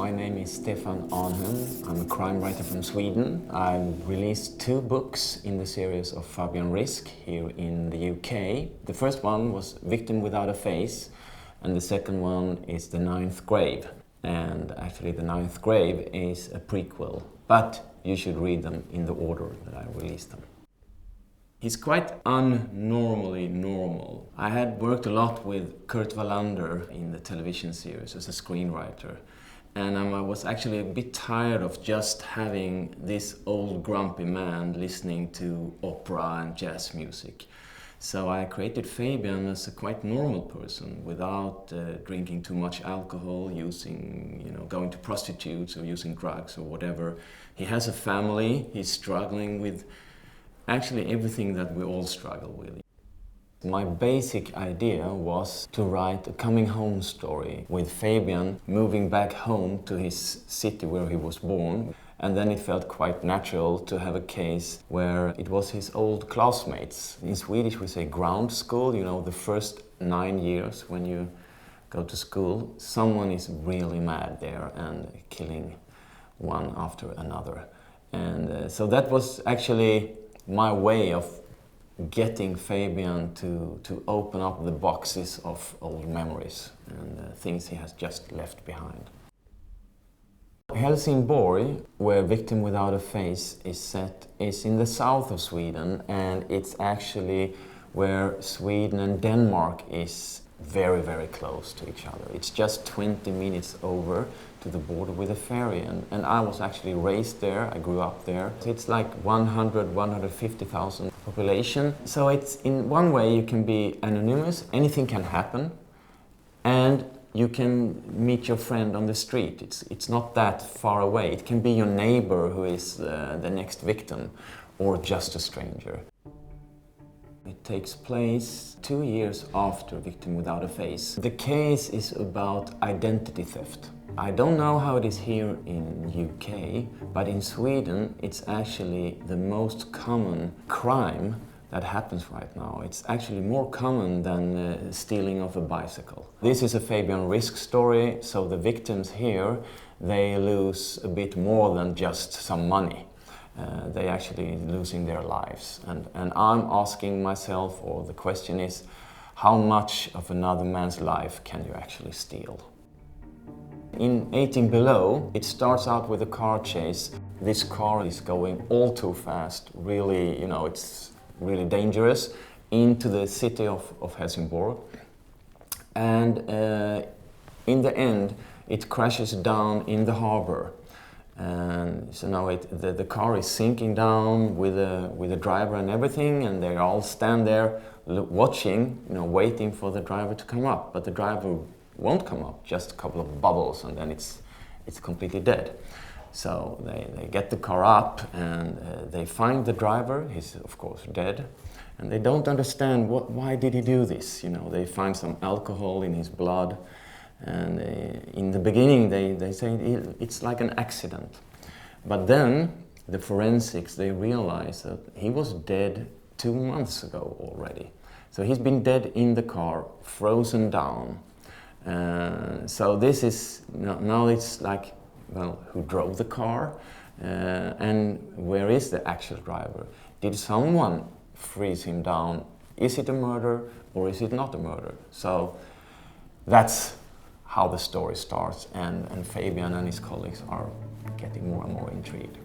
My name is Stefan Ahnhem. I'm a crime writer from Sweden. I've released 2 books in the series of Fabian Risk here in the UK. The first one was Victim Without a Face, and the second one is The Ninth Grave. And actually the Ninth Grave is a prequel, but you should read them in the order that I released them. He's quite unnormally normal. I had worked a lot with Kurt Wallander in the television series as a screenwriter. And I was actually a bit tired of just having this old grumpy man listening to opera and jazz music. So I created Fabian as a quite normal person without drinking too much alcohol, going to prostitutes or using drugs or whatever. He has a family, he's struggling with actually everything that we all struggle with. My basic idea was to write a coming home story with Fabian moving back home to his city where he was born. And then it felt quite natural to have a case where it was his old classmates. In Swedish we say ground school, the first 9 years when you go to school. Someone is really mad there and killing one after another. And so that was actually my way of getting Fabian to open up the boxes of old memories and things he has just left behind. Helsingborg, where Victim Without a Face is set, is in the south of Sweden, and it's actually where Sweden and Denmark is very, very close to each other. It's just 20 minutes over to the border with a ferry, and I was actually raised there, I grew up there. It's like 150,000 population. So it's, in one way you can be anonymous, anything can happen, and you can meet your friend on the street. It's not that far away. It can be your neighbor who is the next victim, or just a stranger. It takes place 2 years after Victim Without a Face. The case is about identity theft. I don't know how it is here in UK, but in Sweden it's actually the most common crime that happens right now. It's actually more common than stealing of a bicycle. This is a Fabian Risk story, so the victims here, they lose a bit more than just some money. They actually losing their lives. And I'm asking myself, or the question is, how much of another man's life can you actually steal? In 18 Below, it starts out with a car chase. This car is going all too fast, really, it's really dangerous, into the city of Helsingborg. And in the end, it crashes down in the harbor. And so now the car is sinking down with the driver and everything, and they all stand there watching, waiting for the driver to come up. But the driver won't come up, just a couple of bubbles, and then it's completely dead. So they get the car up and they find the driver. He's of course dead, and they don't understand why did he do this. They find some alcohol in his blood, and in the beginning they say it's like an accident. But then the forensics, they realize that he was dead 2 months ago already. So he's been dead in the car, frozen down. So this is, now it's like, well, who drove the car, and where is the actual driver? Did someone freeze him down? Is it a murder or is it not a murder? So that's how the story starts, and Fabian and his colleagues are getting more and more intrigued.